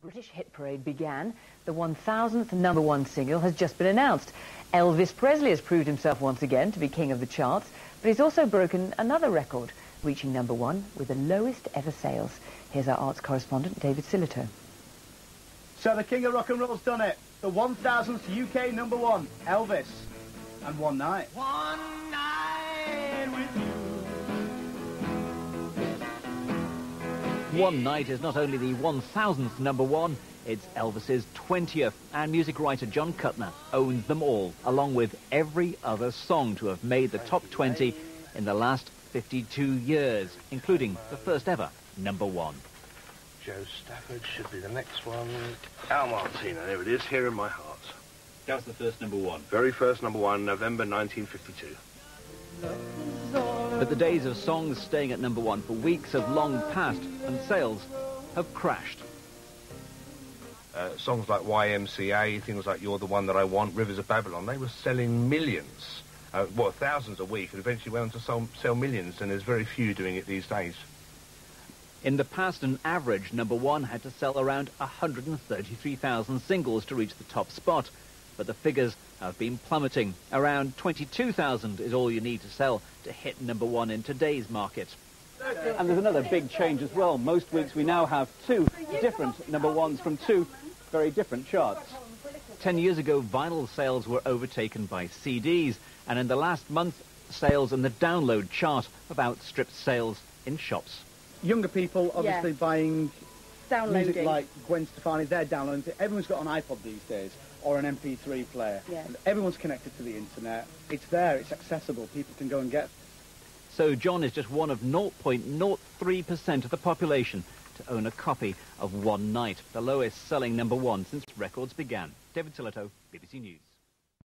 British hit parade began. The 1000th #1 single has just been announced. Elvis Presley has proved himself once again to be king of the charts, but he's also broken another record, reaching #1 with the lowest ever sales. Here's our arts correspondent, David Silito. So the king of rock and roll's done it. The 1000th UK #1, Elvis. And one night. One night with you. One Night is not only the 1000th #1, it's Elvis's 20th, and music writer John Kutner owns them all, along with every other song to have made the top 20 in the last 52 years, including the first ever #1. Joe Stafford should be the next one. Al Martino, there it is, Here in My Heart. That was the first #1. Very first #1, November 1952. But the days of songs staying at #1 for weeks have long passed, and sales have crashed. Songs like YMCA, things like You're the One That I Want, Rivers of Babylon, they were selling millions, thousands a week, and eventually went on to sell millions, and there's very few doing it these days. In the past, an average #1 had to sell around 133,000 singles to reach the top spot. But the figures have been plummeting. Around 22,000 is all you need to sell to hit #1 in today's market. And there's another big change as well. Most weeks we now have two different #1s from two very different charts. 10 years ago, vinyl sales were overtaken by CDs, and in the last month, sales in the download chart have outstripped sales in shops. Younger people obviously buying Downloading. music like Gwen Stefani, they're downloading it. Everyone's got an iPod these days, or an MP3 player. Yeah. And everyone's connected to the internet. It's there, it's accessible, people can go and get. So John is just one of 0.03% of the population to own a copy of One Night, the lowest selling #1 since records began. David Silito, BBC News.